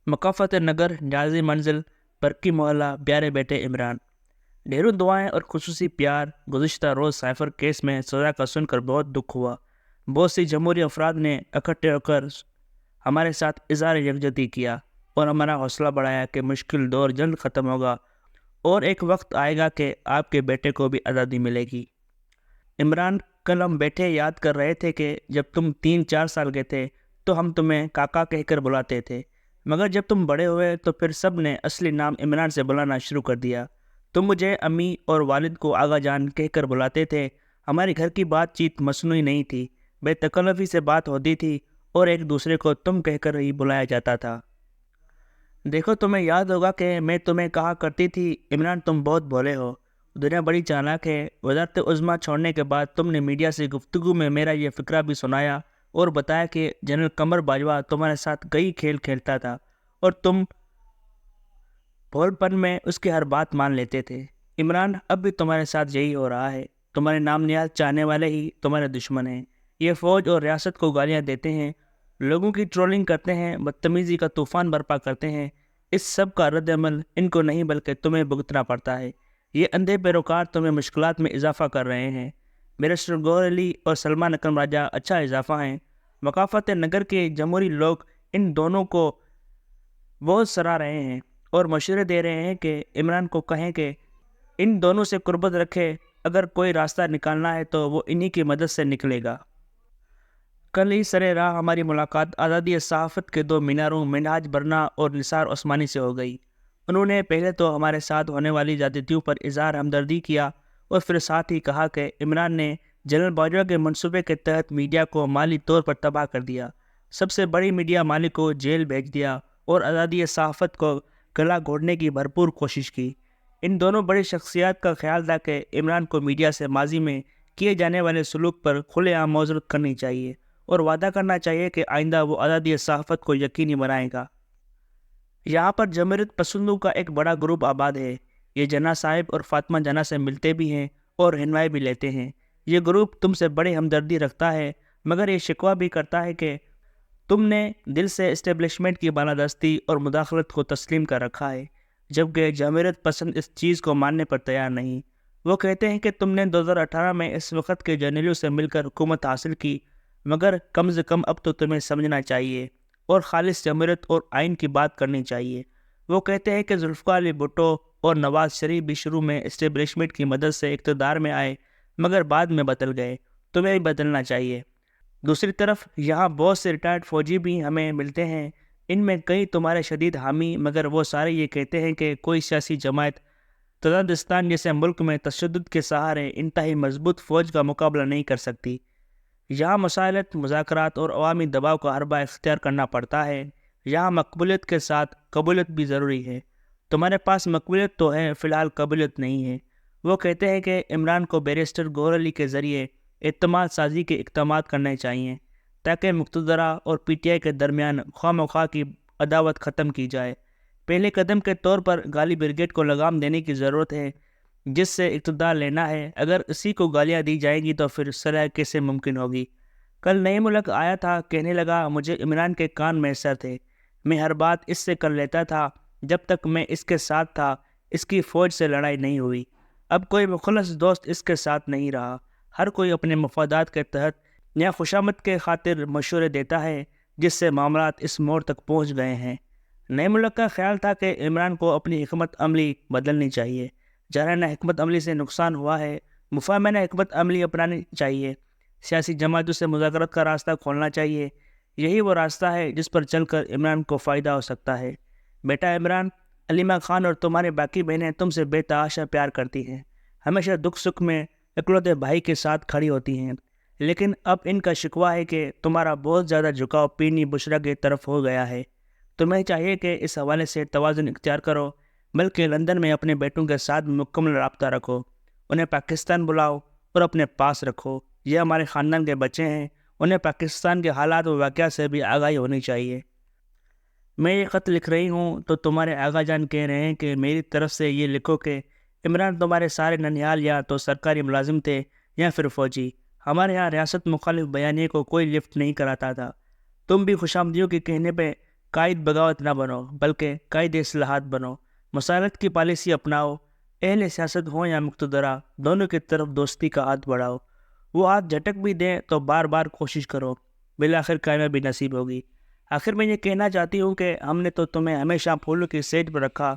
मकाफत नगर जाजी मंजिल बरकी मोहल्ला प्यारे बेटे इमरान। ढेरों दुआएं और खुसूसी प्यार। गुज़िश्ता रोज़ साइफर केस में सज़ा का सुनकर बहुत दुख हुआ। बहुत सी जमहूरी अफराद ने इकट्ठे होकर हमारे साथ इज़हार यकजहती किया और हमारा हौसला बढ़ाया कि मुश्किल दौर जल्द ख़त्म होगा और एक वक्त आएगा कि आपके बेटे को भी आज़ादी मिलेगी। इमरान, कल हम बैठे याद कर रहे थे कि जब तुम 3-4 साल के थे तो हम तुम्हें काका कहकर बुलाते थे, मगर जब तुम बड़े हुए तो फिर सब ने असली नाम इमरान से बुलाना शुरू कर दिया। तुम मुझे अम्मी और वालिद को आगा जान कहकर बुलाते थे। हमारे घर की बातचीत मसनूई नहीं थी, बेतकल्लफ़ी से बात होती थी और एक दूसरे को तुम कहकर ही बुलाया जाता था। देखो, तुम्हें याद होगा कि मैं तुम्हें कहा करती थी, इमरान तुम बहुत भोले हो, दुनिया बड़ी चालाक है। वज़ारत उज़्मा छोड़ने के बाद तुमने मीडिया से गुफ्तगू में मेरा ये फ़िक्रा भी सुनाया और बताया कि जनरल कमर बाजवा तुम्हारे साथ कई खेल खेलता था और तुम भोलपन में उसकी हर बात मान लेते थे। इमरान, अब भी तुम्हारे साथ यही हो रहा है। तुम्हारे नाम निहाद चाहने वाले ही तुम्हारे दुश्मन हैं। ये फ़ौज और रियासत को गालियाँ देते हैं, लोगों की ट्रोलिंग करते हैं, बदतमीज़ी का तूफ़ान बर्पा करते हैं। इस सब का रद्द-ए-अमल इनको नहीं बल्कि तुम्हें भुगतना पड़ता है। ये अंधे पैरोकार तुम्हें मुश्किलात में इजाफ़ा कर रहे हैं। बैरिस्टर गौहर अली और सलमान अकरम राजा अच्छा इजाफ़ा हैं। मकाफत नगर के जमहूरी लोग इन दोनों को बहुत सराह रहे हैं और मशवरे दे रहे हैं कि इमरान को कहें कि इन दोनों से कुर्बत रखे। अगर कोई रास्ता निकालना है तो वो इन्हीं की मदद से निकलेगा। कल ही सरे राह हमारी मुलाकात आज़ादी सहाफ़त के दो मीनारों मिनहाज बरना और निसार उस्मानी से हो गई। उन्होंने पहले तो हमारे साथ होने वाली ज़्यादतियों पर इज़हार हमदर्दी किया और फिर साथ ही कहा कि इमरान ने जनरल बाजवा के मंसूबे के तहत मीडिया को माली तौर पर तबाह कर दिया, सबसे बड़ी मीडिया मालिक को जेल भेज दिया और आज़ादी सहाफ़त को गला घोटने की भरपूर कोशिश की। इन दोनों बड़ी शख्सियत का ख्याल था कि इमरान को मीडिया से माजी में किए जाने वाले सलूक पर खुलेआम मौज़रत करनी चाहिए और वादा करना चाहिए कि आइंदा वो आज़ादी सहाफ़त को यकीनी बनाएगा। यहाँ पर जमहूरियत पसंदों का एक बड़ा ग्रुप आबाद है। ये जना साहिब और फातिमा जना से मिलते भी हैं और रहनुमाई भी लेते हैं। ये ग्रुप तुमसे बड़ी हमदर्दी रखता है, मगर ये शिकवा भी करता है कि तुमने दिल से इस्टेब्लिशमेंट की बालादस्ती और मुदाखलत को तस्लीम कर रखा है, जबकि जमहूरियत पसंद इस चीज़ को मानने पर तैयार नहीं। वो कहते हैं कि तुमने 2018 में इस वक्त के जर्नलियों से मिलकर हुकूमत हासिल की, मगर कम से कम अब तो तुम्हें समझना चाहिए और खालिस जमहूरियत और आइन की बात करनी चाहिए। वो कहते हैं कि जुल्फ़िकार अली भुट्टो और नवाज शरीफ भी शुरू में इस्टेब्लिशमेंट की मदद से इक़्तिदार में आए, मगर बाद में बदल गए। तुम्हें भी बदलना चाहिए। दूसरी तरफ यहाँ बहुत से रिटायर्ड फ़ौजी भी हमें मिलते हैं, इनमें कई तुम्हारे शदीद हामी, मगर वो सारे ये कहते हैं कि कोई सियासी जमात तजाकिस्तान जैसे मुल्क में तशद्दुद के सहारे इंतहाई मजबूत फ़ौज का मुकाबला नहीं कर सकती। यहाँ मसालत, मुज़ाकरात और अवामी दबाव का हरबा इख्तियार करना पड़ता है। यहाँ मकबूलियत के साथ कबूलियत भी ज़रूरी है। तुम्हारे पास मकबूलियत तो है, फ़िलहाल कबूलियत नहीं है। वो कहते हैं कि इमरान को बैरिस्टर गौहर अली के ज़रिए एतमाद साजी के इक़दामात करने चाहिए ताकि मुक़्तदरा और PTI के दरमियान ख़्वाह-मख़्वाह की अदावत ख़त्म की जाए। पहले कदम के तौर पर गाली ब्रिगेड को लगाम देने की ज़रूरत है, जिससे इक़्तिदार लेना है। अगर इसी को गालियाँ दी जाएंगी तो फिर सलाह कैसे मुमकिन होगी। कल नई मुल्क आया था, कहने लगा मुझे इमरान के कान मैसर थे। मैं हर बात इससे कर लेता था। जब तक मैं इसके साथ था इसकी फ़ौज से लड़ाई नहीं हुई। अब कोई मुखलस दोस्त इसके साथ नहीं रहा। हर कोई अपने मफादात के तहत या खुशामद के खातिर मशवरे देता है, जिससे मामलात इस मोड़ तक पहुँच गए हैं। नए मुल्क का ख्याल था कि इमरान को अपनी हिकमत अमली बदलनी चाहिए। जाराना हिकमत अमली से नुकसान हुआ है, मुफाहमाना हिकमत अमली अपनानी चाहिए। सियासी जमातों से मुज़ाकरत का रास्ता खोलना चाहिए। यही वो रास्ता है जिस पर चलकर इमरान को फ़ायदा हो सकता है। बेटा इमरान, अलीमा खान और तुम्हारी बाकी बहनें तुमसे बेतहाशा प्यार करती हैं, हमेशा दुख सुख में इकलौते भाई के साथ खड़ी होती हैं, लेकिन अब इनका शिकवा है कि तुम्हारा बहुत ज़्यादा झुकाव पीनी बुशरा की तरफ हो गया है। तुम्हें चाहिए कि इस हवाले से तवाज़ुन इख्तियार करो, बल्कि लंदन में अपने बेटों के साथ मुकम्मल राब्ता रखो। उन्हें पाकिस्तान बुलाओ और अपने पास रखो। ये हमारे ख़ानदान के बच्चे हैं, उन्हें पाकिस्तान के हालात व वाक़या से भी आगाही होनी चाहिए। मैं ये ख़त लिख रही हूँ तो तुम्हारे आगा जान कह रहे हैं कि मेरी तरफ से ये लिखो कि इमरान तुम्हारे सारे ननिहाल या तो सरकारी मुलाजिम थे या फिर फ़ौजी। हमारे यहाँ रियासत मुखालिफ बयानिए को कोई लिफ्ट नहीं कराता था। तुम भी खुशामदियों के कहने पे قائد بغاوت نہ بنو بلکہ قائد اصلاحات بنو۔ مسالت کی پالیسی اپناؤ۔ اہل سیاست ہوں یا مقتدرہ، دونوں کی طرف دوستی کا ہاتھ بڑھاؤ۔ وہ ہاتھ جھٹک بھی دیں تو بار بار کوشش کرو، بالآخر کامیابی نصیب ہوگی۔ آخر میں یہ کہنا چاہتی ہوں کہ ہم نے تو تمہیں ہمیشہ پھولوں کی سیج پر رکھا،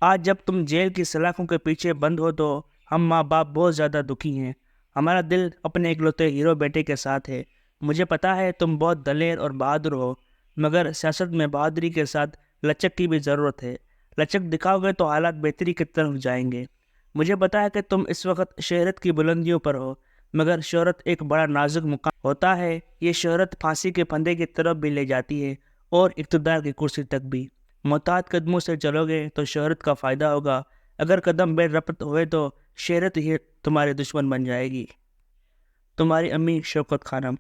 آج جب تم جیل کی سلاخوں کے پیچھے بند ہو تو ہم ماں باپ بہت زیادہ دکھی ہیں۔ ہمارا دل اپنے اکلوتے ہیرو بیٹے کے ساتھ ہے۔ مجھے پتا ہے تم بہت دلیر اور بہادر ہو، مگر سیاست میں بہادری کے ساتھ لچک کی بھی ضرورت ہے۔ لچک دکھاؤ گے تو حالات بہتری کی طرف جائیں گے۔ مجھے پتا ہے کہ تم اس وقت شہرت کی بلندیوں پر ہو، مگر شہرت ایک بڑا نازک مقام ہوتا ہے۔ یہ شہرت پھانسی کے پھندے کی طرف بھی لے جاتی ہے اور اقتدار کی کرسی تک بھی۔ محتاط قدموں سے چلو گے تو شہرت کا فائدہ ہوگا، اگر قدم بے ربط ہوئے تو شہرت ہی تمہارے دشمن بن جائے گی۔ تمہاری امی شوکت خانم۔